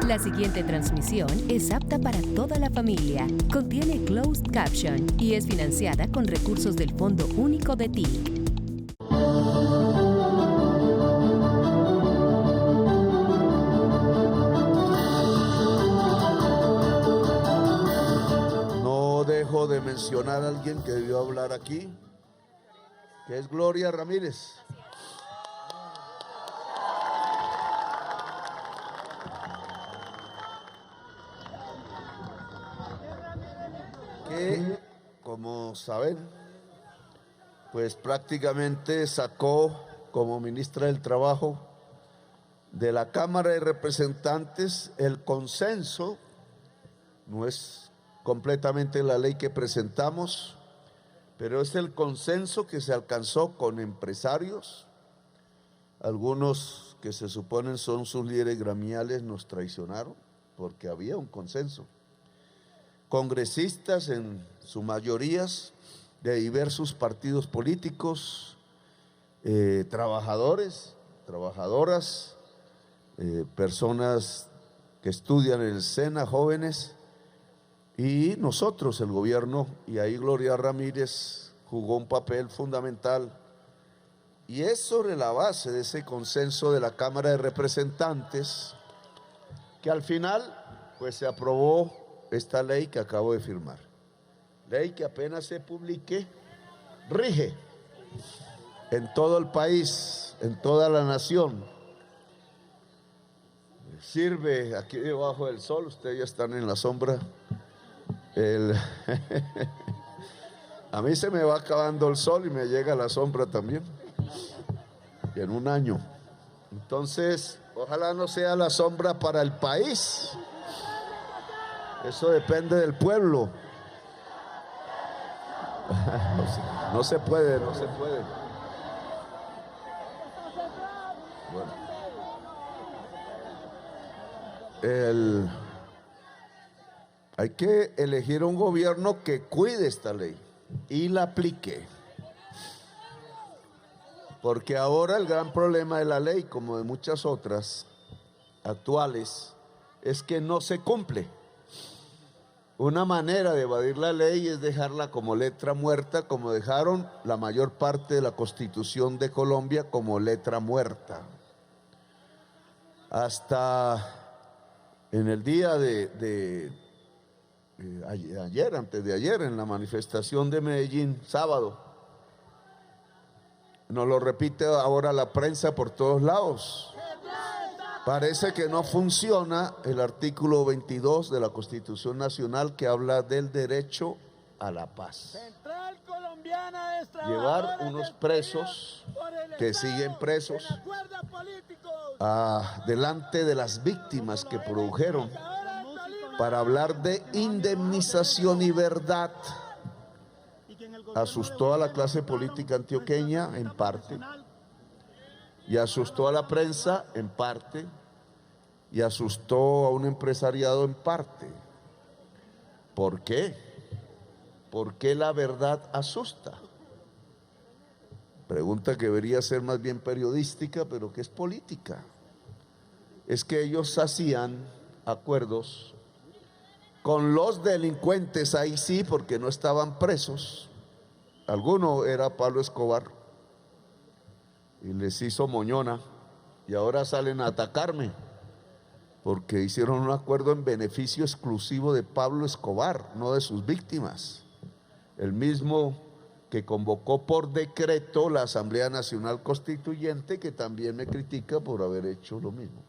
La siguiente transmisión es apta para toda la familia. Contiene closed caption y es financiada con recursos del Fondo Único de TIC. No dejo de mencionar a alguien que debió hablar aquí, que es Gloria Ramírez. Que, como saben, pues prácticamente sacó como ministra del Trabajo de la Cámara de Representantes el consenso. No es completamente la ley que presentamos, pero es el consenso que se alcanzó con empresarios. Algunos que se suponen son sus líderes gremiales nos traicionaron porque había un consenso. Congresistas en su mayorías de diversos partidos políticos, trabajadores, trabajadoras, personas que estudian en el SENA, jóvenes, y nosotros, el gobierno, y ahí Gloria Ramírez jugó un papel fundamental. Y es sobre la base de ese consenso de la Cámara de Representantes que al final pues se aprobó esta ley que acabo de firmar. Ley que apenas se publique, rige en todo el país, en toda la nación. Sirve aquí debajo del sol, ustedes ya están en la sombra. A mí se me va acabando el sol y me llega la sombra también, y en un año. Entonces, ojalá no sea la sombra para el país. Eso depende del pueblo. No se puede, no se puede. Bueno. Hay que elegir un gobierno que cuide esta ley y la aplique. Porque ahora el gran problema de la ley, como de muchas otras actuales, es que no se cumple. Una manera de evadir la ley es dejarla como letra muerta, como dejaron la mayor parte de la Constitución de Colombia como letra muerta. Hasta en el día antes de ayer, en la manifestación de Medellín, sábado, nos lo repite ahora la prensa por todos lados. Parece que no funciona el artículo 22 de la Constitución Nacional que habla del derecho a la paz. Llevar unos presos que siguen presos delante de las víctimas que produjeron para hablar de indemnización y verdad. Asustó a la clase política antioqueña en parte, y asustó a la prensa en parte, y asustó a un empresariado en parte. ¿Por qué? ¿Por qué la verdad asusta? Pregunta que debería ser más bien periodística, pero que es política. Es que ellos hacían acuerdos con los delincuentes, ahí sí, porque no estaban presos. Alguno era Pablo Escobar y les hizo moñona, y ahora salen a atacarme porque hicieron un acuerdo en beneficio exclusivo de Pablo Escobar, no de sus víctimas. El mismo que convocó por decreto la Asamblea Nacional Constituyente, que también me critica por haber hecho lo mismo.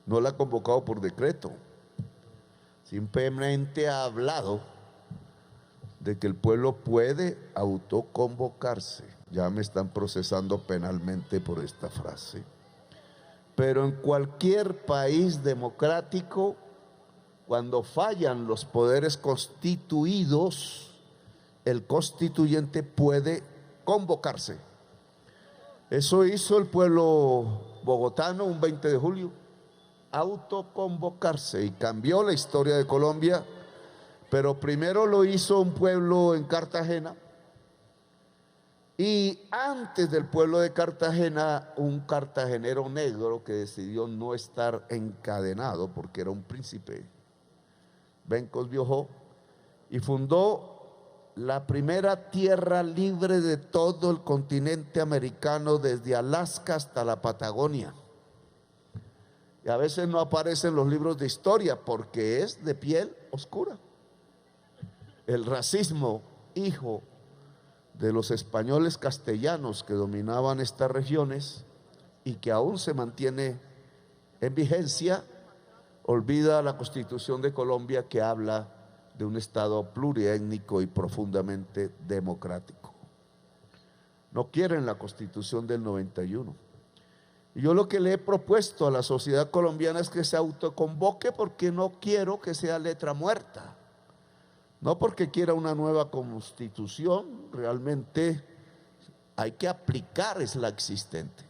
No la ha convocado por decreto, simplemente ha hablado de que el pueblo puede autoconvocarse. Ya me están procesando penalmente por esta frase. Pero en cualquier país democrático, cuando fallan los poderes constituidos, el constituyente puede convocarse. Eso hizo el pueblo bogotano un 20 de julio, autoconvocarse, y cambió la historia de Colombia. Pero primero lo hizo un pueblo en Cartagena, Y antes del pueblo de Cartagena, un cartagenero negro que decidió no estar encadenado porque era un príncipe, Bencos Biojó, y fundó la primera tierra libre de todo el continente americano, desde Alaska hasta la Patagonia. Y a veces no aparecen los libros de historia porque es de piel oscura. El racismo, hijo de los españoles castellanos que dominaban estas regiones y que aún se mantiene en vigencia, olvida la Constitución de Colombia, que habla de un Estado pluriétnico y profundamente democrático. No quieren la Constitución del 91. Y yo lo que le he propuesto a la sociedad colombiana es que se autoconvoque, porque no quiero que sea letra muerta. No porque quiera una nueva Constitución, realmente hay que aplicar es la existente.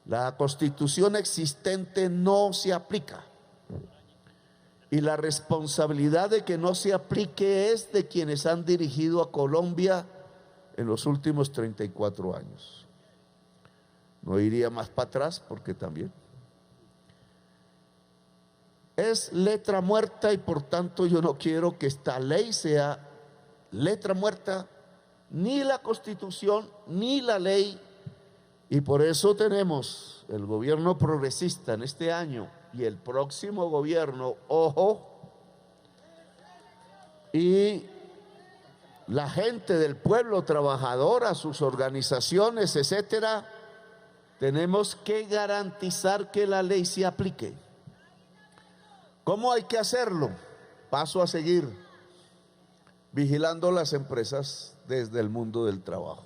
La Constitución existente no se aplica. Y la responsabilidad de que no se aplique es de quienes han dirigido a Colombia en los últimos 34 años. No iría más para atrás porque también es letra muerta, y por tanto yo no quiero que esta ley sea letra muerta, ni la Constitución ni la ley. Y por eso tenemos el gobierno progresista en este año y el próximo gobierno, ojo, y la gente del pueblo trabajadora, sus organizaciones, etcétera, tenemos que garantizar que la ley se aplique. ¿Cómo hay que hacerlo? Paso a seguir: vigilando las empresas desde el mundo del trabajo.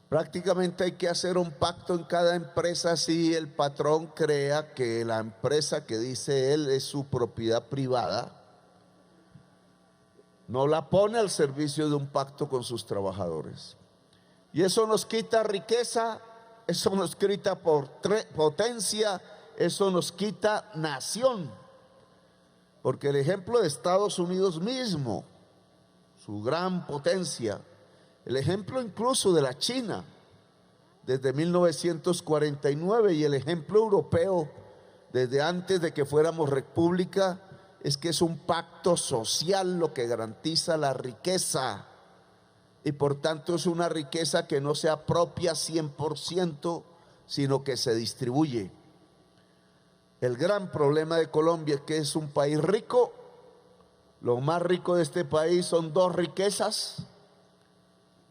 Prácticamente hay que hacer un pacto en cada empresa si el patrón crea que la empresa que dice él es su propiedad privada, no la pone al servicio de un pacto con sus trabajadores. Y eso nos quita riqueza, eso nos quita potencia, eso nos quita nación. Porque el ejemplo de Estados Unidos mismo, su gran potencia, el ejemplo incluso de la China desde 1949 y el ejemplo europeo desde antes de que fuéramos república, es que es un pacto social lo que garantiza la riqueza, y por tanto es una riqueza que no se apropia 100%, sino que se distribuye. El gran problema de Colombia es que es un país rico. Lo más rico de este país son dos riquezas: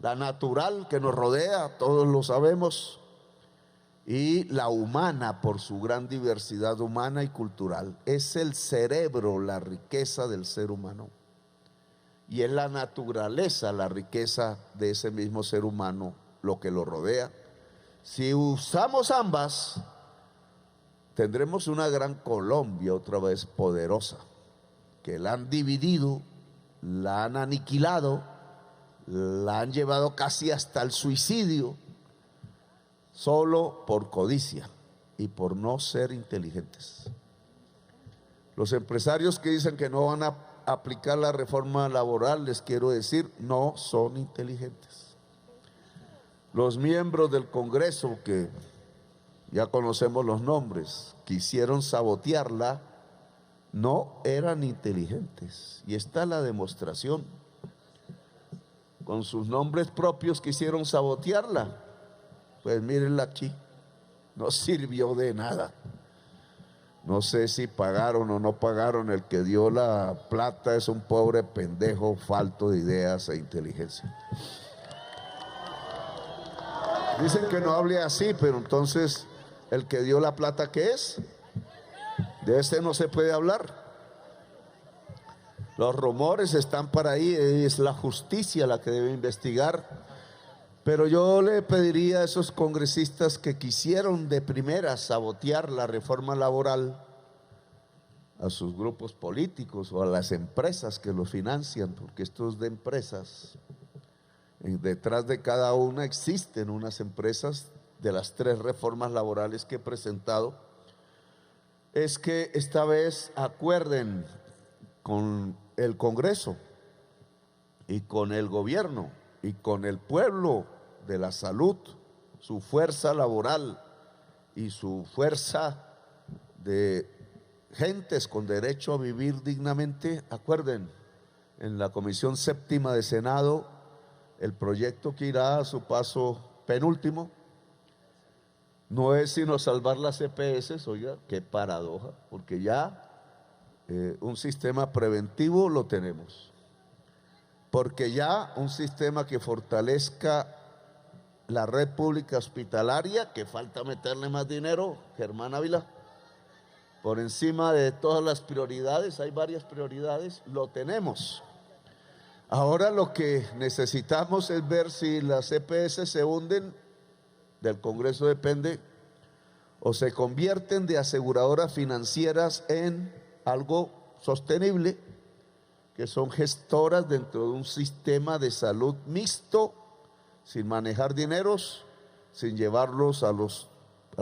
la natural, que nos rodea, todos lo sabemos, y la humana, por su gran diversidad humana y cultural. Es el cerebro la riqueza del ser humano, y es la naturaleza la riqueza de ese mismo ser humano, lo que lo rodea. Si usamos ambas, tendremos una gran Colombia otra vez poderosa, que la han dividido, la han aniquilado, la han llevado casi hasta el suicidio, solo por codicia y por no ser inteligentes. Los empresarios que dicen que no van a aplicar la reforma laboral, les quiero decir, no son inteligentes. Los miembros del Congreso, que ya conocemos los nombres, quisieron sabotearla, no eran inteligentes. Y está la demostración. Con sus nombres propios quisieron sabotearla. Pues mírenla aquí, no sirvió de nada. No sé si pagaron o no pagaron. El que dio la plata es un pobre pendejo falto de ideas e inteligencia. Dicen que no hable así, pero entonces el que dio la plata, ¿qué es? De ese no se puede hablar. Los rumores están por ahí, es la justicia la que debe investigar. Pero yo le pediría a esos congresistas que quisieron de primera sabotear la reforma laboral, a sus grupos políticos o a las empresas que los financian, porque esto es de empresas. Detrás de cada una existen unas empresas. De las 3 reformas laborales que he presentado, es que esta vez acuerden con el Congreso y con el gobierno y con el pueblo de la salud, su fuerza laboral y su fuerza de gentes con derecho a vivir dignamente. Acuerden, en la Comisión Séptima de Senado, el proyecto que irá a su paso penúltimo no es sino salvar las EPS. Oiga, qué paradoja, porque ya un sistema preventivo lo tenemos, porque ya un sistema que fortalezca la red pública hospitalaria, que falta meterle más dinero, Germán Ávila, por encima de todas las prioridades, hay varias prioridades, lo tenemos. Ahora lo que necesitamos es ver si las EPS se hunden, del Congreso depende, o se convierten de aseguradoras financieras en algo sostenible, que son gestoras dentro de un sistema de salud mixto, sin manejar dineros, sin llevarlos a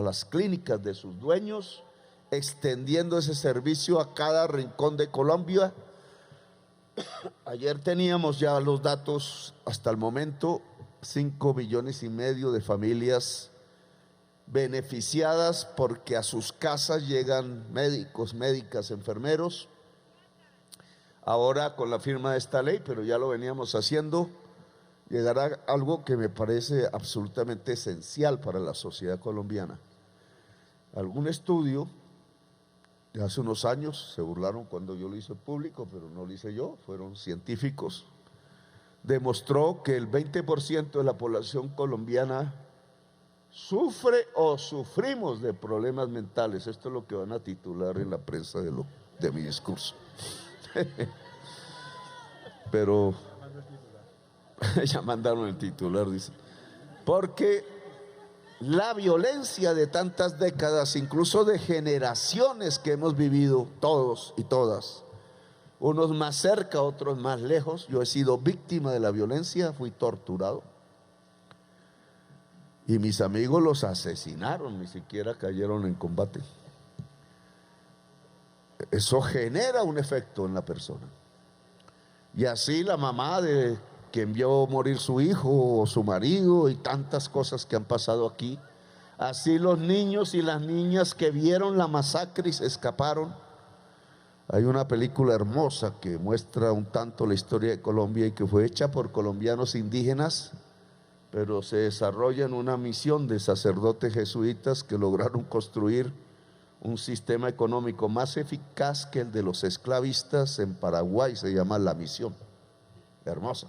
las clínicas de sus dueños, extendiendo ese servicio a cada rincón de Colombia. Ayer teníamos ya los datos, hasta el momento 5,5 millones de familias beneficiadas porque a sus casas llegan médicos, médicas, enfermeros. Ahora con la firma de esta ley, pero ya lo veníamos haciendo, llegará algo que me parece absolutamente esencial para la sociedad colombiana. Algún estudio de hace unos años, se burlaron cuando yo lo hice público, pero no lo hice yo, fueron científicos, demostró que el 20% de la población colombiana sufre o sufrimos de problemas mentales. Esto es lo que van a titular en la prensa de mi discurso. Pero ya mandaron el titular, dice, porque la violencia de tantas décadas, incluso de generaciones que hemos vivido todos y todas, unos más cerca, otros más lejos. Yo he sido víctima de la violencia, fui torturado y mis amigos los asesinaron, ni siquiera cayeron en combate. Eso genera un efecto en la persona. Y así la mamá de quien vio morir su hijo o su marido y tantas cosas que han pasado aquí, así los niños y las niñas que vieron la masacre y se escaparon. Hay una película hermosa que muestra un tanto la historia de Colombia y que fue hecha por colombianos indígenas, pero se desarrolla en una misión de sacerdotes jesuitas que lograron construir un sistema económico más eficaz que el de los esclavistas en Paraguay. Se llama La Misión. Hermosa.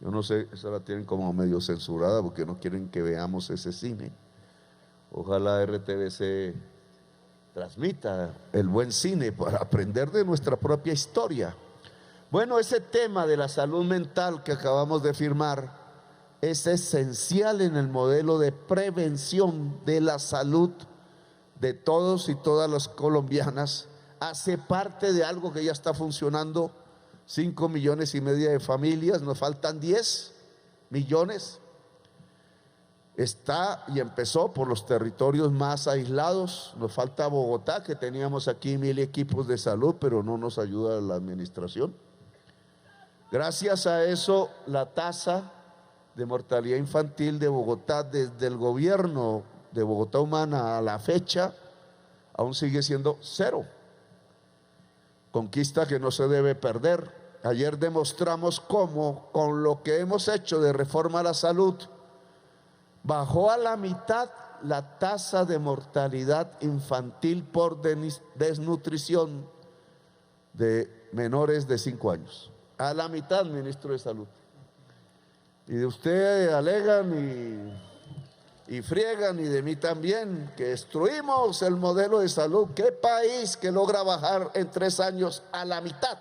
Yo no sé, esa la tienen como medio censurada porque no quieren que veamos ese cine. Ojalá RTBC transmita el buen cine para aprender de nuestra propia historia. Bueno, ese tema de la salud mental que acabamos de firmar es esencial en el modelo de prevención de la salud de todos y todas las colombianas. Hace parte de algo que ya está funcionando. 5,5 millones de familias, nos faltan 10 millones. Está y empezó por los territorios más aislados. Nos falta Bogotá, que teníamos aquí 1,000 equipos de salud, pero no nos ayuda la administración. Gracias a eso, la tasa de mortalidad infantil de Bogotá, desde el gobierno de Bogotá Humana a la fecha, aún sigue siendo 0. Conquista que no se debe perder. Ayer demostramos cómo, con lo que hemos hecho de reforma a la salud, bajó a la mitad la tasa de mortalidad infantil por desnutrición de menores de 5 años. A la mitad, ministro de Salud. Y de usted alegan y friegan, y de mí también, que destruimos el modelo de salud. ¿Qué país que logra bajar en 3 años a la mitad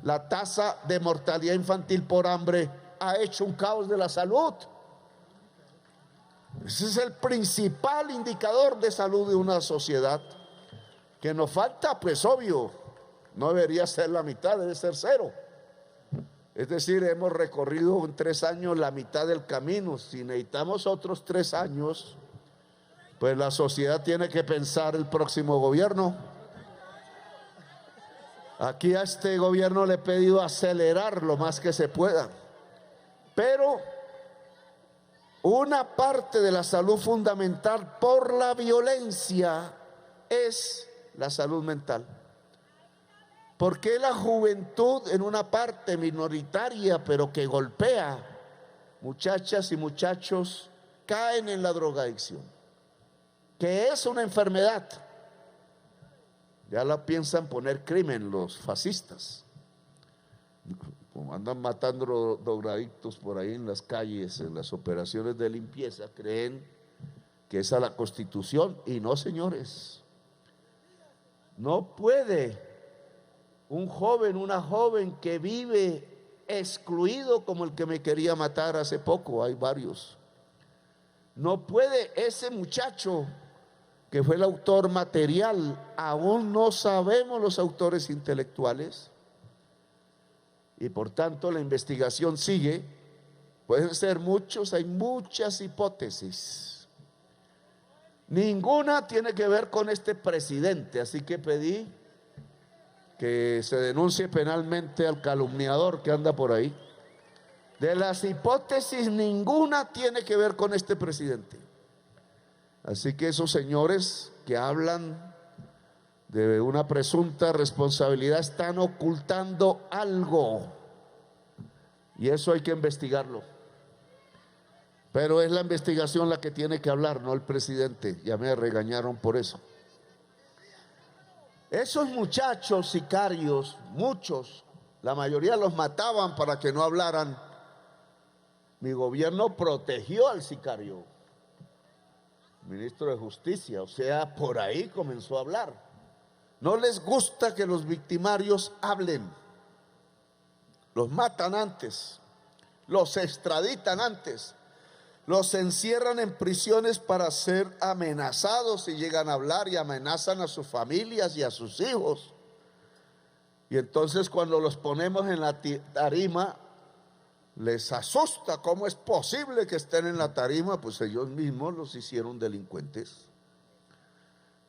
la tasa de mortalidad infantil por hambre ha hecho un caos de la salud? Ese es el principal indicador de salud de una sociedad. Que nos falta, pues obvio, no debería ser la mitad, debe ser 0. Es decir, hemos recorrido en 3 años la mitad del camino. Si necesitamos otros 3 años, pues la sociedad tiene que pensar el próximo gobierno. Aquí a este gobierno le he pedido acelerar lo más que se pueda, Pero una parte de la salud fundamental por la violencia es la salud mental. ¿Por qué la juventud en una parte minoritaria pero que golpea, muchachas y muchachos, caen en la drogadicción? Que es una enfermedad. Ya la piensan poner crimen los fascistas. Como andan matando drogadictos por ahí en las calles, en las operaciones de limpieza, creen que esa es la Constitución. Y no, señores. No puede un joven, una joven que vive excluido como el que me quería matar hace poco, hay varios. No puede ese muchacho que fue el autor material, aún no sabemos los autores intelectuales, y por tanto la investigación sigue. Pueden ser muchos, hay muchas hipótesis. Ninguna tiene que ver con este presidente, así que pedí que se denuncie penalmente al calumniador que anda por ahí. De las hipótesis, ninguna tiene que ver con este presidente. Así que esos señores que hablan de una presunta responsabilidad están ocultando algo, y eso hay que investigarlo. Pero es la investigación la que tiene que hablar, no el presidente. Ya me regañaron por eso. Esos muchachos sicarios, muchos, la mayoría los mataban para que no hablaran. Mi gobierno protegió al sicario, ministro de Justicia, o sea, por ahí comenzó a hablar. No les gusta que los victimarios hablen. Los matan antes, los extraditan antes, los encierran en prisiones para ser amenazados si llegan a hablar, y amenazan a sus familias y a sus hijos. Y entonces cuando los ponemos en la tarima, les asusta. ¿Cómo es posible que estén en la tarima? Pues ellos mismos los hicieron delincuentes.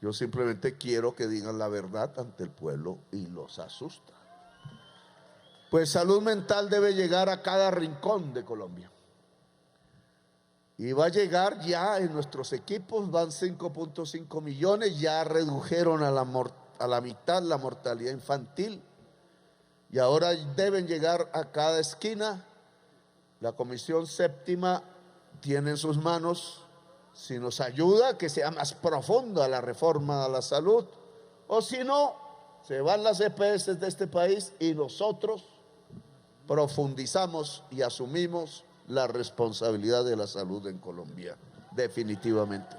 Yo simplemente quiero que digan la verdad ante el pueblo, y los asusta. Pues salud mental debe llegar a cada rincón de Colombia. Y va a llegar ya en nuestros equipos, van 5.5 millones, ya redujeron a la mitad la mortalidad infantil. Y ahora deben llegar a cada esquina. La Comisión Séptima tiene en sus manos, si nos ayuda, que sea más profunda la reforma a la salud, o si no, se van las EPS de este país y nosotros profundizamos y asumimos la responsabilidad de la salud en Colombia, definitivamente.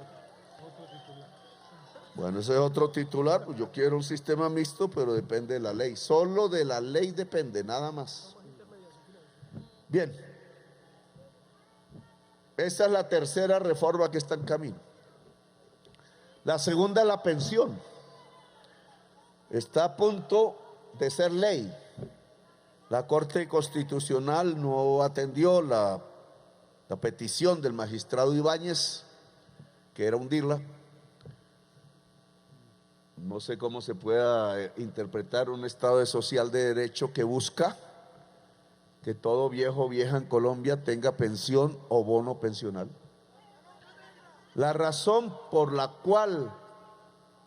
Bueno, ese es otro titular. Pues yo quiero un sistema mixto, pero depende de la ley. Solo de la ley depende, nada más. Bien, esa es la tercera reforma que está en camino. La segunda es la pensión. Está a punto de ser ley. La Corte Constitucional no atendió la petición del magistrado Ibáñez, que era hundirla. No sé cómo se pueda interpretar un Estado social de derecho que busca que todo viejo o vieja en Colombia tenga pensión o bono pensional. La razón por la cual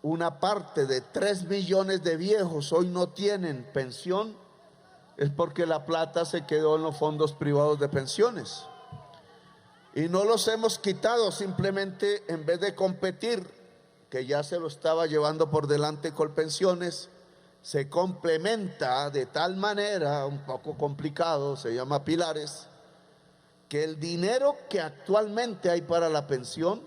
una parte de 3 millones de viejos hoy no tienen pensión es porque la plata se quedó en los fondos privados de pensiones. Y no los hemos quitado, simplemente en vez de competir, que ya se lo estaba llevando por delante Colpensiones, se complementa de tal manera, un poco complicado, se llama pilares, que el dinero que actualmente hay para la pensión,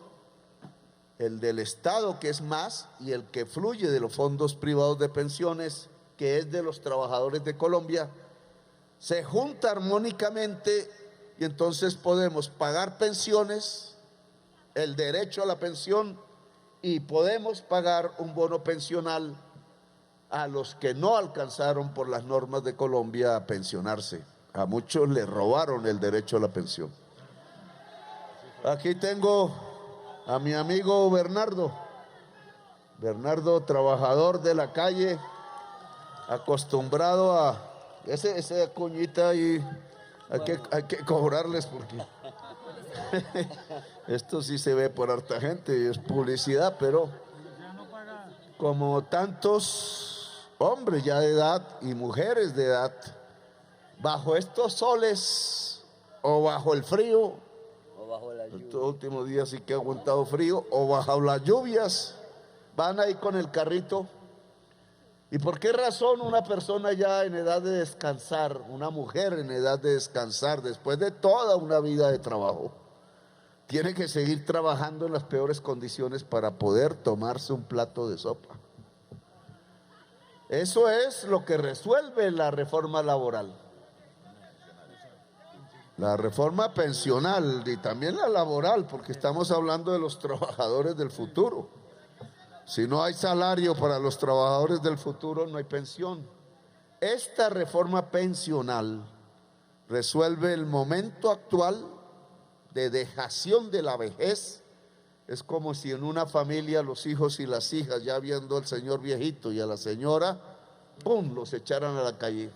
el del Estado, que es más, y el que fluye de los fondos privados de pensiones, que es de los trabajadores de Colombia, se junta armónicamente, y entonces podemos pagar pensiones, el derecho a la pensión, y podemos pagar un bono pensional a los que no alcanzaron por las normas de Colombia a pensionarse. A muchos les robaron el derecho a la pensión. Aquí tengo a mi amigo Bernardo, trabajador de la calle, acostumbrado a esa cuñita ahí, Hay que cobrarles porque esto sí se ve por harta gente y es publicidad, pero como tantos hombres ya de edad y mujeres de edad, bajo estos soles o bajo el frío, O bajo la lluvia. estos últimos días sí que ha aguantado frío, o bajo las lluvias, van ahí con el carrito. ¿Y por qué razón una persona ya en edad de descansar, una mujer en edad de descansar, después de toda una vida de trabajo, tiene que seguir trabajando en las peores condiciones para poder tomarse un plato de sopa? Eso es lo que resuelve la reforma laboral. La reforma pensional y también la laboral, porque estamos hablando de los trabajadores del futuro. Si no hay salario para los trabajadores del futuro, no hay pensión. Esta reforma pensional resuelve el momento actual de dejación de la vejez. Es como si en una familia los hijos y las hijas, ya viendo al señor viejito y a la señora, ¡pum!, los echaran a la calle.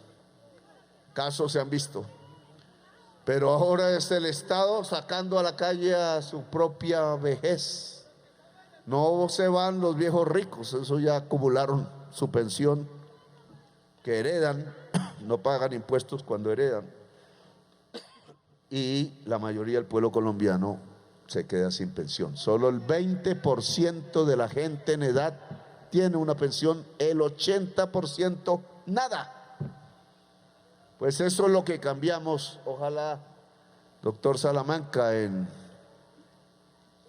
Casos se han visto. Pero ahora es el Estado sacando a la calle a su propia vejez. No se van los viejos ricos, eso ya acumularon su pensión, que heredan, no pagan impuestos cuando heredan. Y la mayoría del pueblo colombiano se queda sin pensión. Solo el 20% de la gente en edad tiene una pensión, el 80% nada. Pues eso es lo que cambiamos. Ojalá, doctor Salamanca,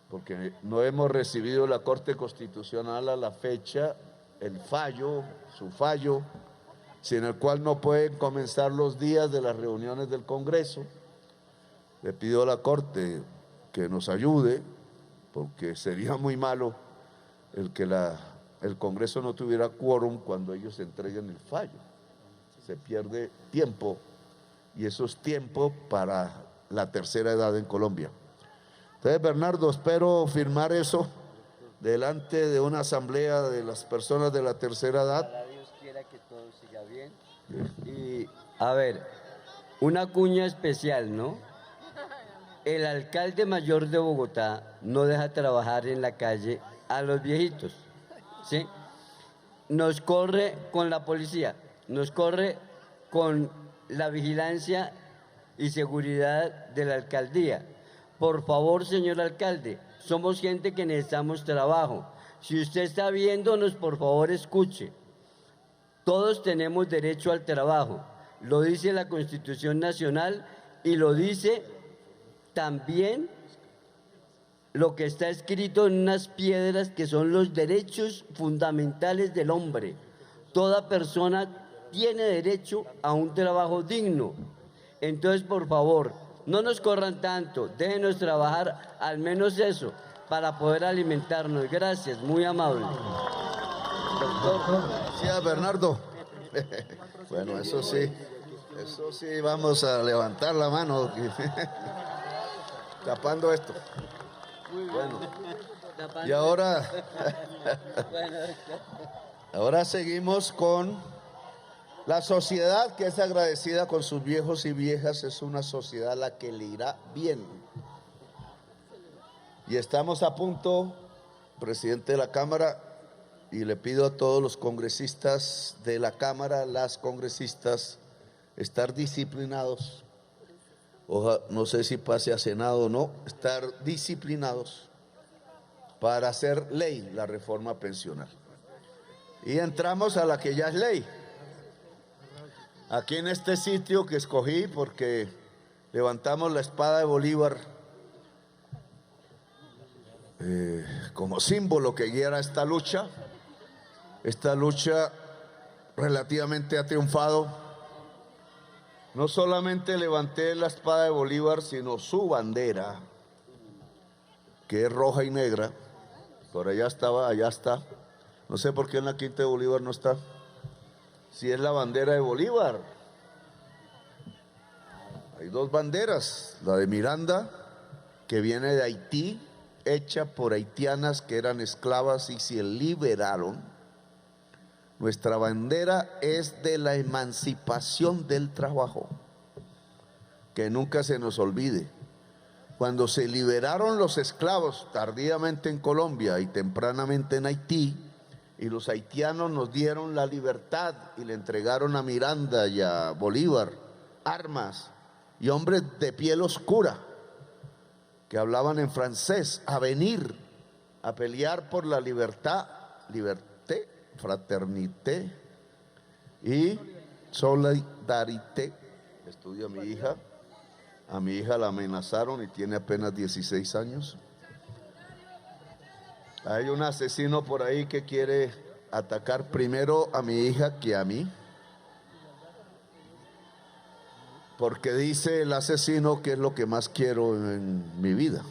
porque no hemos recibido la Corte Constitucional a la fecha el fallo, su fallo, sin el cual no pueden comenzar los días de las reuniones del Congreso. Le pido a la Corte que nos ayude, porque sería muy malo el que el Congreso no tuviera quórum cuando ellos entreguen el fallo. Se pierde tiempo, y eso es tiempo para la tercera edad en Colombia. Entonces, Bernardo, espero firmar eso delante de una asamblea de las personas de la tercera edad. Ojalá Dios quiera que todo siga bien. Y, a ver, una cuña especial, ¿no? El alcalde mayor de Bogotá no deja trabajar en la calle a los viejitos, ¿sí? Nos corre con la policía, nos corre con la vigilancia y seguridad de la alcaldía. Por favor, señor alcalde, somos gente que necesitamos trabajo. Si usted está viéndonos, por favor, escuche. Todos tenemos derecho al trabajo. Lo dice la Constitución Nacional y lo dice también lo que está escrito en unas piedras que son los derechos fundamentales del hombre. Toda persona tiene derecho a un trabajo digno. Entonces, por favor, no nos corran tanto, déjenos trabajar al menos eso, para poder alimentarnos. Gracias, muy amable. Doctor. Gracias, Bernardo. Bueno, eso sí, vamos a levantar la mano, tapando esto. Bueno, y ahora seguimos con la sociedad que es agradecida con sus viejos y viejas. Es una sociedad a la que le irá bien. Y estamos a punto, presidente de la Cámara, y le pido a todos los congresistas de la Cámara, las congresistas, estar disciplinados. No sé si pase a Senado o no, estar disciplinados para hacer ley la reforma pensional. Y entramos a la que ya es ley. Aquí en este sitio que escogí, porque levantamos la espada de Bolívar como símbolo que guiara esta lucha. Esta lucha relativamente ha triunfado. No solamente levanté la espada de Bolívar, sino su bandera, que es roja y negra. Por allá estaba, allá está. No sé por qué en la Quinta de Bolívar no está. Si es la bandera de Bolívar. Hay dos banderas, la de Miranda, que viene de Haití, hecha por haitianas que eran esclavas y se liberaron. Nuestra bandera es de la emancipación del trabajo, que nunca se nos olvide. Cuando se liberaron los esclavos tardíamente en Colombia y tempranamente en Haití, y los haitianos nos dieron la libertad y le entregaron a Miranda y a Bolívar armas y hombres de piel oscura que hablaban en francés a venir a pelear por la libertad, liberté, fraternité y solidarité. Estudia a mi hija la amenazaron y tiene apenas 16 años. Hay un asesino por ahí que quiere atacar primero a mi hija que a mí, porque dice el asesino que es lo que más quiero en mi vida.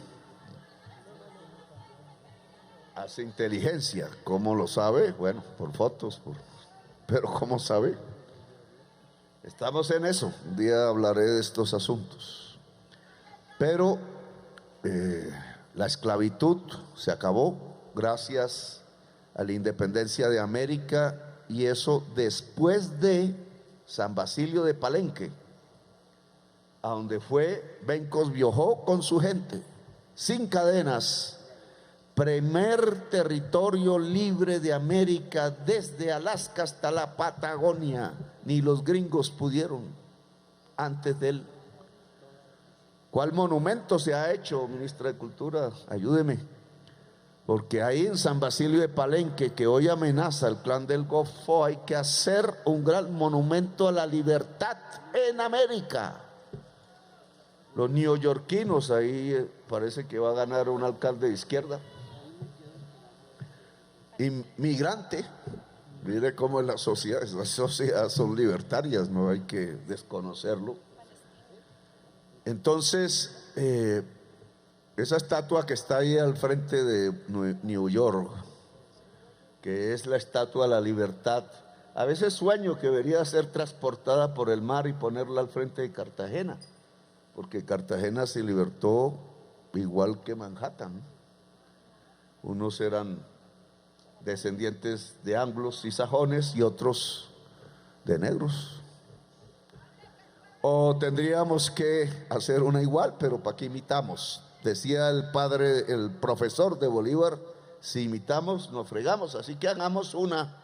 Hace inteligencia. ¿Cómo lo sabe? Bueno, por fotos, pero ¿cómo sabe? Estamos en eso. Un día hablaré de estos asuntos. Pero la esclavitud se acabó gracias a la independencia de América, y eso después de San Basilio de Palenque, a donde fue Bencos viajó con su gente, sin cadenas, primer territorio libre de América desde Alaska hasta la Patagonia. Ni los gringos pudieron antes de él. ¿Cuál monumento se ha hecho, ministra de Cultura? Ayúdeme. Porque ahí en San Basilio de Palenque, que hoy amenaza el clan del Golfo, hay que hacer un gran monumento a la libertad en América. Los neoyorquinos, ahí parece que va a ganar un alcalde de izquierda. Inmigrante, mire cómo es las sociedades son libertarias, no hay que desconocerlo. Entonces, esa estatua que está ahí al frente de New York, que es la estatua de la libertad, a veces sueño que debería ser transportada por el mar y ponerla al frente de Cartagena, porque Cartagena se libertó igual que Manhattan. Unos eran descendientes de anglos y sajones y otros de negros. O tendríamos que hacer una igual, pero ¿para qué imitamos? Decía el profesor de Bolívar, si imitamos nos fregamos, así que hagamos una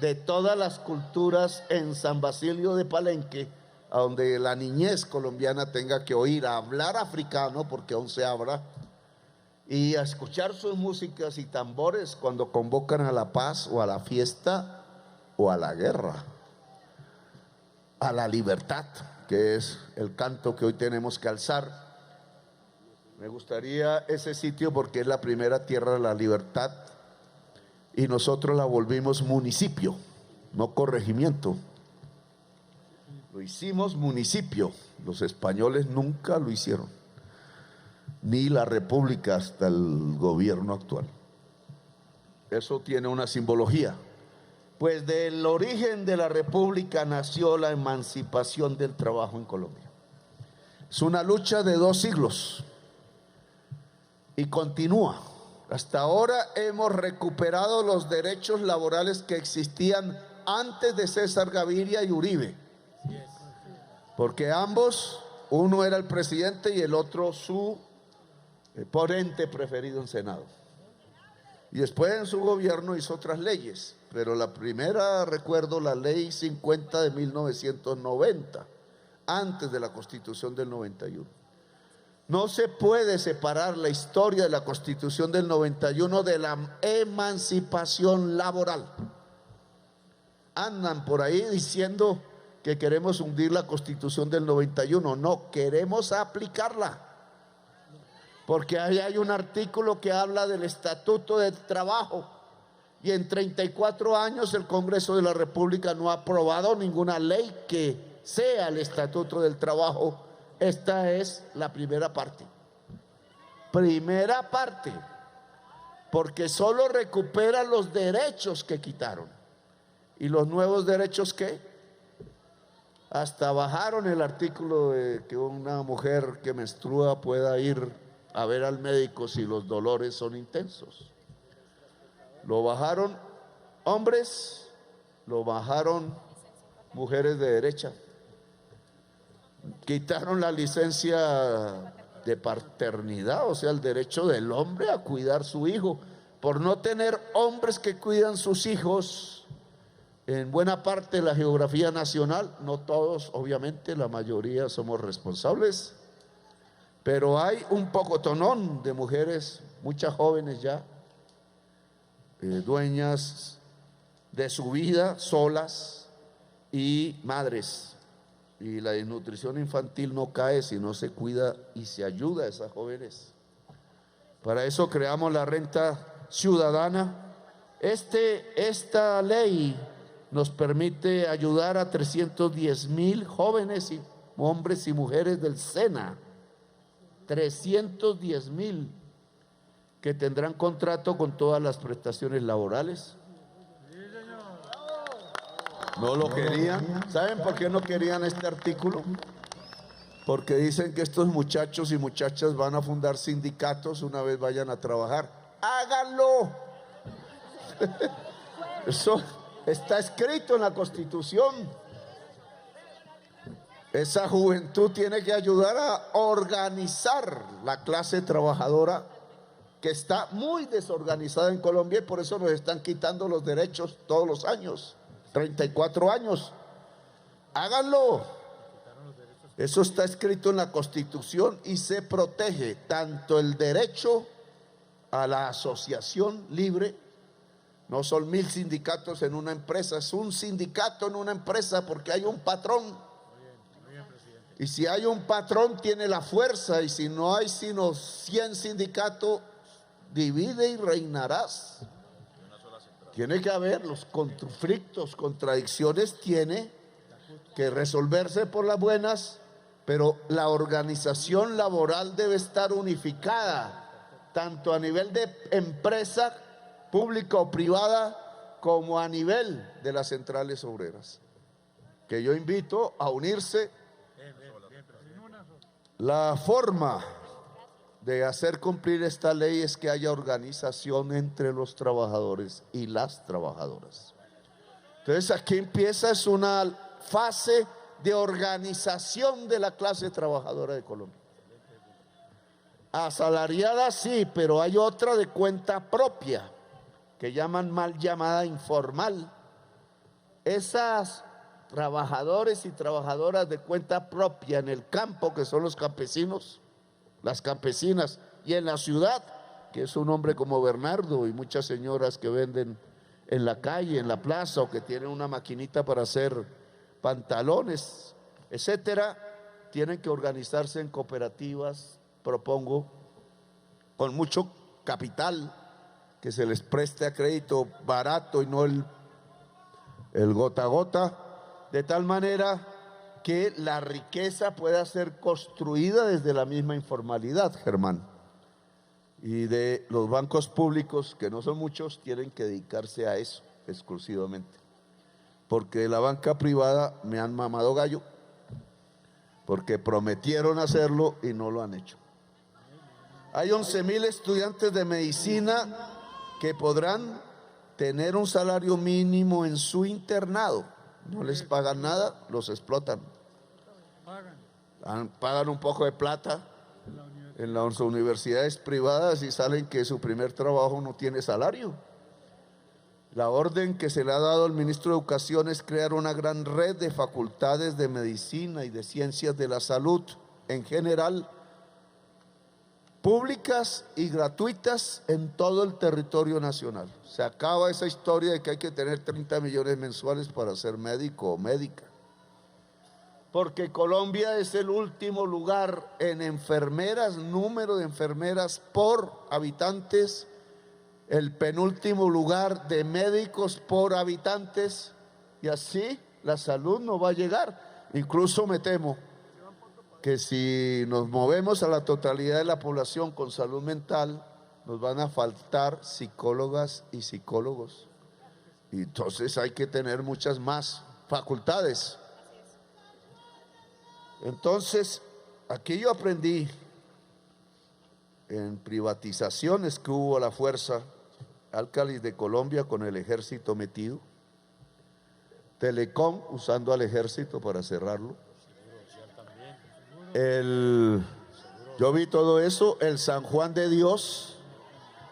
de todas las culturas en San Basilio de Palenque, a donde la niñez colombiana tenga que oír hablar africano, porque aún se habla, y a escuchar sus músicas y tambores cuando convocan a la paz o a la fiesta o a la guerra, a la libertad, que es el canto que hoy tenemos que alzar. Me gustaría ese sitio porque es la primera tierra de la libertad y nosotros la volvimos municipio, no corregimiento. Lo hicimos municipio, los españoles nunca lo hicieron, ni la república hasta el gobierno actual. Eso tiene una simbología. Pues del origen de la república nació la emancipación del trabajo en Colombia. Es una lucha de 2 siglos y continúa. Hasta ahora hemos recuperado los derechos laborales que existían antes de César Gaviria y Uribe, porque ambos, uno era el presidente y el otro su ponente preferido en Senado. Y después en su gobierno hizo otras leyes, pero la primera, recuerdo, la ley 50 de 1990, antes de la Constitución del 91. No se puede separar la historia de la Constitución del 91 de la emancipación laboral. Andan por ahí diciendo que queremos hundir la Constitución del 91. No, queremos aplicarla. Porque ahí hay un artículo que habla del Estatuto del Trabajo. Y en 34 años el Congreso de la República no ha aprobado ninguna ley que sea el Estatuto del Trabajo. Esta es la primera parte. Primera parte. Porque solo recupera los derechos que quitaron. ¿Y los nuevos derechos qué? Hasta bajaron el artículo de que una mujer que menstrua pueda ir a ver al médico si los dolores son intensos. Lo bajaron hombres, lo bajaron mujeres de derecha. Quitaron la licencia de paternidad, o sea, el derecho del hombre a cuidar su hijo. Por no tener hombres que cuidan sus hijos en buena parte de la geografía nacional, no todos, obviamente, la mayoría somos responsables, pero hay un pocotonón de mujeres, muchas jóvenes ya, dueñas de su vida, solas y madres. Y la desnutrición infantil no cae si no se cuida y se ayuda a esas jóvenes. Para eso creamos la renta ciudadana. Esta ley nos permite ayudar a 310,000 jóvenes, y hombres y mujeres del SENA, 310,000 que tendrán contrato con todas las prestaciones laborales. No lo querían. ¿Saben por qué no querían este artículo? Porque dicen que estos muchachos y muchachas van a fundar sindicatos una vez vayan a trabajar. ¡Háganlo! Eso está escrito en la Constitución. Esa juventud tiene que ayudar a organizar la clase trabajadora, que está muy desorganizada en Colombia, y por eso nos están quitando los derechos todos los años. 34 años. Háganlo. Eso está escrito en la Constitución y se protege tanto el derecho a la asociación libre. No son 1,000 sindicatos en una empresa, es un sindicato en una empresa porque hay un patrón. Y si hay un patrón tiene la fuerza, y si no hay sino 100 sindicatos, divide y reinarás. Tiene que haber los conflictos, contradicciones, tiene que resolverse por las buenas, pero la organización laboral debe estar unificada, tanto a nivel de empresa pública o privada, como a nivel de las centrales obreras, que yo invito a unirse. La forma de hacer cumplir esta ley es que haya organización entre los trabajadores y las trabajadoras. Entonces aquí empieza, es una fase de organización de la clase trabajadora de Colombia. Asalariada sí, pero hay otra de cuenta propia, que llaman mal llamada informal. Esas trabajadores y trabajadoras de cuenta propia en el campo, que son los campesinos, las campesinas, y en la ciudad, que es un hombre como Bernardo y muchas señoras que venden en la calle, en la plaza, o que tienen una maquinita para hacer pantalones, etcétera, tienen que organizarse en cooperativas, propongo, con mucho capital, que se les preste a crédito barato y no el gota a gota, de tal manera que la riqueza pueda ser construida desde la misma informalidad, Germán. Y de los bancos públicos, que no son muchos, tienen que dedicarse a eso exclusivamente. Porque de la banca privada me han mamado gallo, porque prometieron hacerlo y no lo han hecho. Hay 11,000 estudiantes de medicina que podrán tener un salario mínimo en su internado. No les pagan nada, los explotan. Pagan un poco de plata en las universidades privadas y salen que su primer trabajo no tiene salario. La orden que se le ha dado al ministro de Educación es crear una gran red de facultades de medicina y de ciencias de la salud en general, públicas y gratuitas en todo el territorio nacional. Se acaba esa historia de que hay que tener 30 millones mensuales para ser médico o médica. Porque Colombia es el último lugar en enfermeras, número de enfermeras por habitantes, el penúltimo lugar de médicos por habitantes, y así la salud no va a llegar. Incluso me temo que si nos movemos a la totalidad de la población con salud mental, nos van a faltar psicólogas y psicólogos. Y entonces hay que tener muchas más facultades. Entonces, aquí yo aprendí en privatizaciones que hubo a la fuerza, Álcalis de Colombia con el ejército metido, Telecom usando al ejército para cerrarlo, Yo vi todo eso, el San Juan de Dios,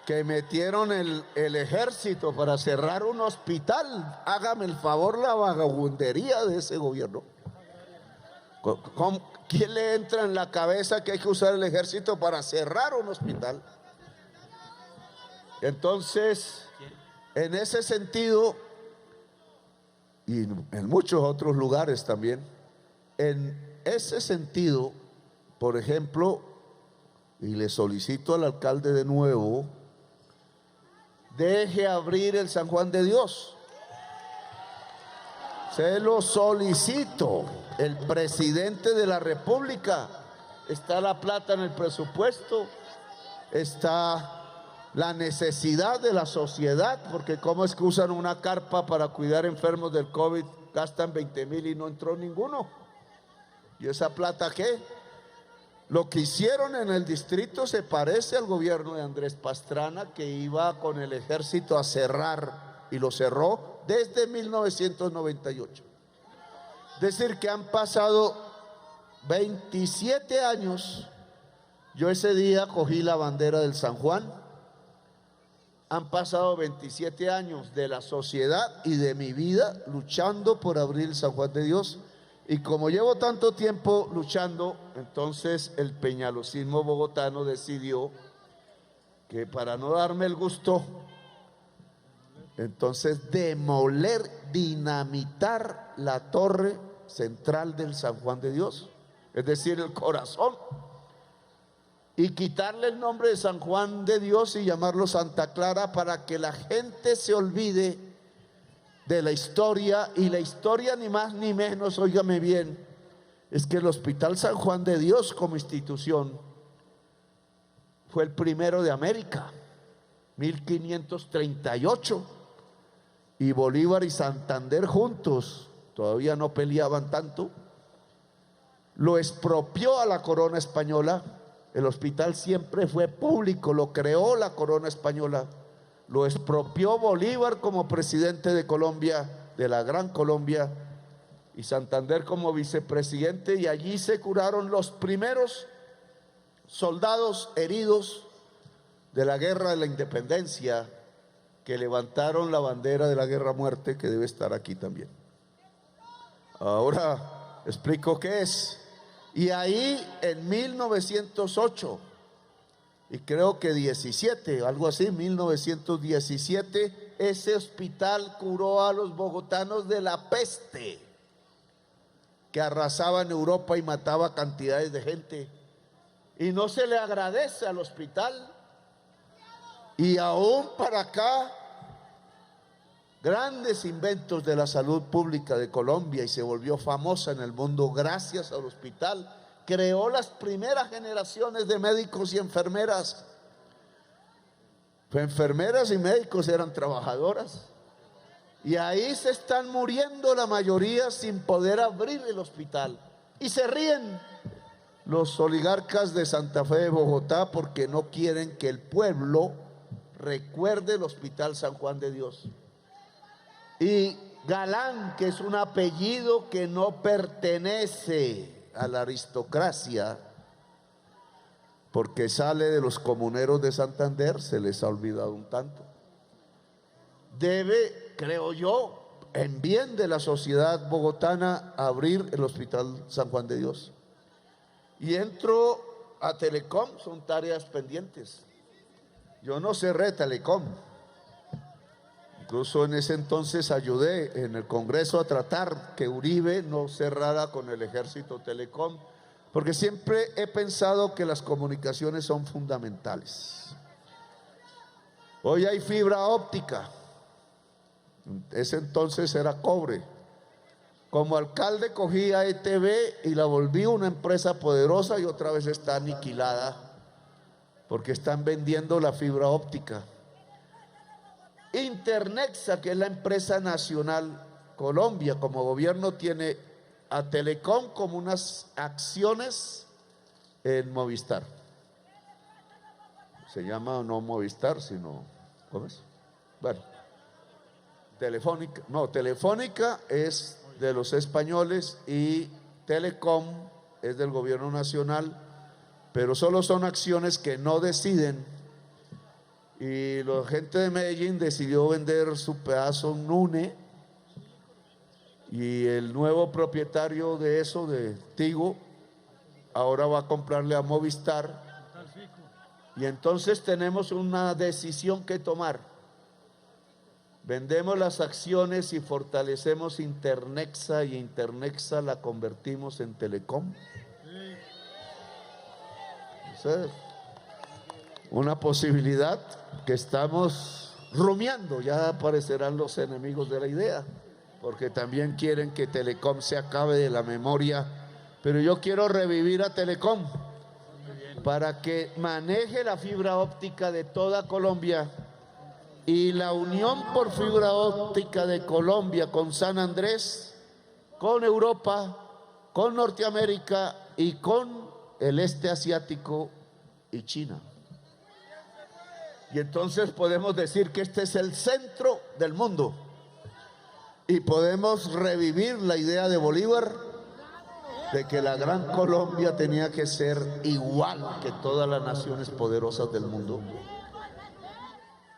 que metieron el ejército para cerrar un hospital. Hágame el favor, la vagabundería de ese gobierno. ¿Quién le entra en la cabeza que hay que usar el ejército para cerrar un hospital? Entonces, en ese sentido, y en muchos otros lugares también, en ese sentido, por ejemplo, y le solicito al alcalde de nuevo, deje abrir el San Juan de Dios. Se lo solicito. El presidente de la República, está la plata en el presupuesto, está la necesidad de la sociedad, porque cómo es que usan una carpa para cuidar enfermos del COVID, gastan 20,000 y no entró ninguno. ¿Y esa plata qué? Lo que hicieron en el distrito se parece al gobierno de Andrés Pastrana, que iba con el ejército a cerrar y lo cerró desde 1998. Es decir, que han pasado 27 años. Yo ese día cogí la bandera del San Juan. Han pasado 27 años de la sociedad y de mi vida luchando por abrir el San Juan de Dios. Y como llevo tanto tiempo luchando, entonces el peñalosismo bogotano decidió que para no darme el gusto, entonces demoler, dinamitar la torre central del San Juan de Dios, es decir, el corazón, y quitarle el nombre de San Juan de Dios y llamarlo Santa Clara, para que la gente se olvide de la historia. Y la historia, ni más ni menos, óigame bien, es que el Hospital San Juan de Dios como institución fue el primero de América, 1538, y Bolívar y Santander juntos, todavía no peleaban tanto, lo expropió a la corona española. El hospital siempre fue público, lo creó la corona española, lo expropió Bolívar como presidente de Colombia, de la Gran Colombia, y Santander como vicepresidente, y allí se curaron los primeros soldados heridos de la guerra de la independencia, que levantaron la bandera de la guerra a muerte, que debe estar aquí también. Ahora explico qué es. Y ahí en 1908, y creo que 17, algo así, 1917, ese hospital curó a los bogotanos de la peste, que arrasaba en Europa y mataba cantidades de gente. Y no se le agradece al hospital. Y aún para acá, grandes inventos de la salud pública de Colombia, y se volvió famosa en el mundo gracias al hospital. Creó las primeras generaciones de médicos y enfermeras. Enfermeras y médicos eran trabajadoras. Y ahí se están muriendo la mayoría sin poder abrir el hospital. Y se ríen los oligarcas de Santa Fe de Bogotá porque no quieren que el pueblo recuerde el Hospital San Juan de Dios. Y Galán, que es un apellido que no pertenece a la aristocracia, porque sale de los comuneros de Santander, se les ha olvidado un tanto. Debe, creo yo, en bien de la sociedad bogotana, abrir el Hospital San Juan de Dios. Y entro a Telecom, son tareas pendientes. Yo no cerré Telecom. Incluso en ese entonces ayudé en el Congreso a tratar que Uribe no cerrara con el ejército Telecom, porque siempre he pensado que las comunicaciones son fundamentales. Hoy hay fibra óptica, ese entonces era cobre. Como alcalde cogí a ETV y la volví una empresa poderosa, y otra vez está aniquilada porque están vendiendo la fibra óptica. Internexa, que es la empresa nacional, Colombia como gobierno tiene a Telecom como unas acciones en Movistar. Se llama no Movistar, sino, ¿cómo es? Bueno, Telefónica, no, Telefónica es de los españoles y Telecom es del gobierno nacional, pero solo son acciones que no deciden. Y la gente de Medellín decidió vender su pedazo a un NUNE, y el nuevo propietario de eso, de Tigo, ahora va a comprarle a Movistar. Y entonces tenemos una decisión que tomar. Vendemos las acciones y fortalecemos Internexa, y Internexa la convertimos en Telecom. Esa es una posibilidad que estamos rumiando. Ya aparecerán los enemigos de la idea, porque también quieren que Telecom se acabe de la memoria. Pero yo quiero revivir a Telecom para que maneje la fibra óptica de toda Colombia, y la unión por fibra óptica de Colombia con San Andrés, con Europa, con Norteamérica y con el este asiático y China. Y entonces podemos decir que este es el centro del mundo, y podemos revivir la idea de Bolívar de que la Gran Colombia tenía que ser igual que todas las naciones poderosas del mundo.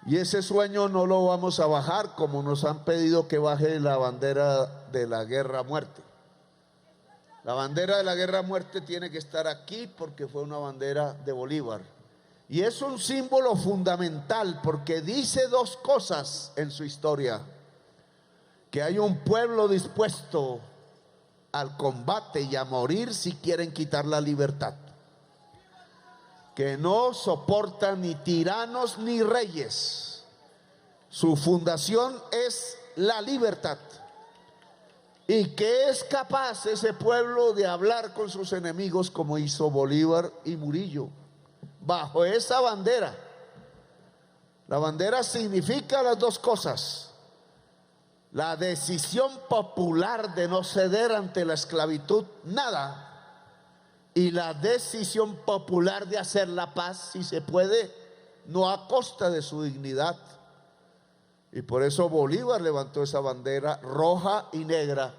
Y ese sueño no lo vamos a bajar como nos han pedido que baje la bandera de la guerra a muerte. La bandera de la guerra a muerte tiene que estar aquí porque fue una bandera de Bolívar. Y es un símbolo fundamental porque dice dos cosas en su historia: que hay un pueblo dispuesto al combate y a morir si quieren quitar la libertad, que no soporta ni tiranos ni reyes. Su fundación es la libertad, y que es capaz ese pueblo de hablar con sus enemigos como hizo Bolívar y Murillo bajo esa bandera. La bandera significa las dos cosas: la decisión popular de no ceder ante la esclavitud, nada, y la decisión popular de hacer la paz, si se puede, no a costa de su dignidad. Y por eso Bolívar levantó esa bandera roja y negra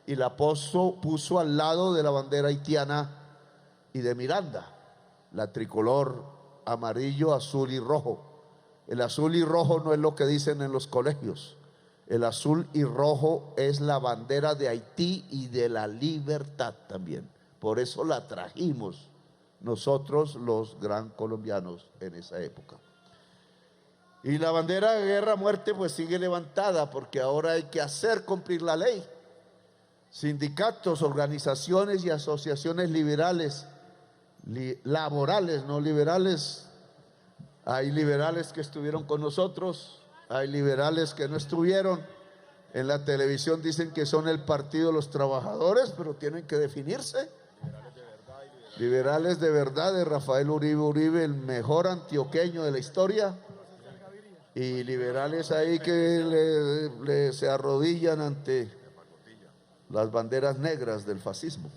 y la puso al lado de la bandera haitiana y de Miranda, la tricolor amarillo, azul y rojo. El azul y rojo no es lo que dicen en los colegios. El azul y rojo es la bandera de Haití y de la libertad también. Por eso la trajimos nosotros los gran colombianos en esa época. Y la bandera de guerra a muerte pues sigue levantada, porque ahora hay que hacer cumplir la ley. Sindicatos, organizaciones y asociaciones liberales, laborales, no liberales. Hay liberales que estuvieron con nosotros, hay liberales que no estuvieron. En la televisión dicen que son el partido de los trabajadores, pero tienen que definirse. Liberales de verdad, de Rafael Uribe Uribe, el mejor antioqueño de la historia. Y liberales ahí que se arrodillan ante las banderas negras del fascismo.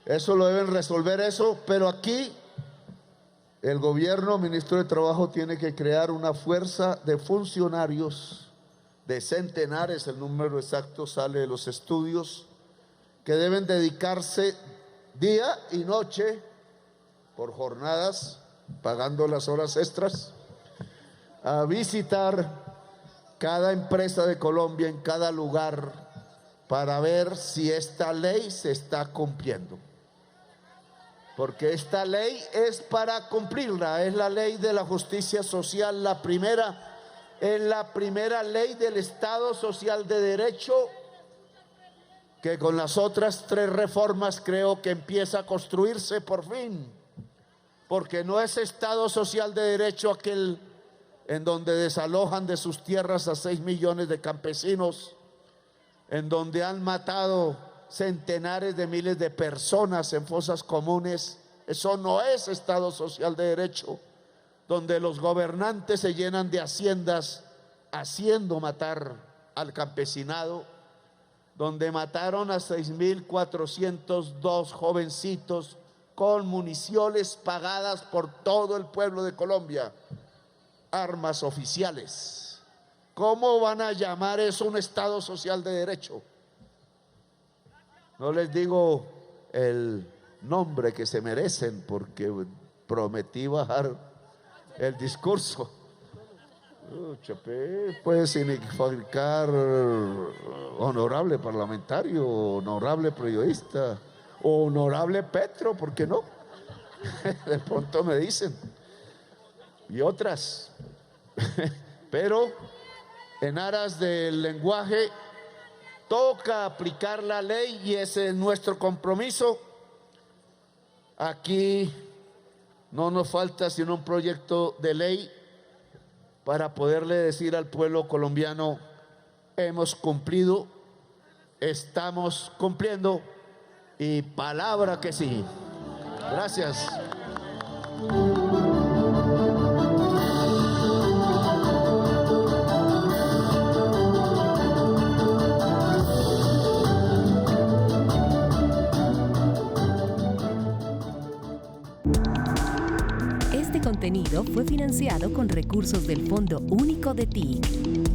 Eso lo deben resolver eso, pero aquí el gobierno, ministro de Trabajo, tiene que crear una fuerza de funcionarios de centenares, el número exacto sale de los estudios, que deben dedicarse día y noche por jornadas, pagando las horas extras, a visitar cada empresa de Colombia en cada lugar para ver si esta ley se está cumpliendo. Porque esta ley es para cumplirla, es la ley de la justicia social, la primera, es la primera ley del Estado social de derecho, que con las otras tres reformas creo que empieza a construirse por fin, porque no es Estado social de derecho aquel en donde desalojan de sus tierras a 6 millones de campesinos, en donde han matado centenares de miles de personas en fosas comunes. Eso no es Estado social de derecho, donde los gobernantes se llenan de haciendas haciendo matar al campesinado, donde mataron a 6.402 jovencitos con municiones pagadas por todo el pueblo de Colombia, armas oficiales. ¿Cómo van a llamar eso un Estado social de derecho? No les digo el nombre que se merecen, porque prometí bajar el discurso. Chepe puede significar honorable parlamentario, honorable periodista, o honorable Petro, ¿por qué no? De pronto me dicen. Y otras. Pero en aras del lenguaje toca aplicar la ley y ese es nuestro compromiso. Aquí no nos falta sino un proyecto de ley para poderle decir al pueblo colombiano: hemos cumplido, estamos cumpliendo y palabra que sí. Gracias. Este contenido fue financiado con recursos del Fondo Único de TIC.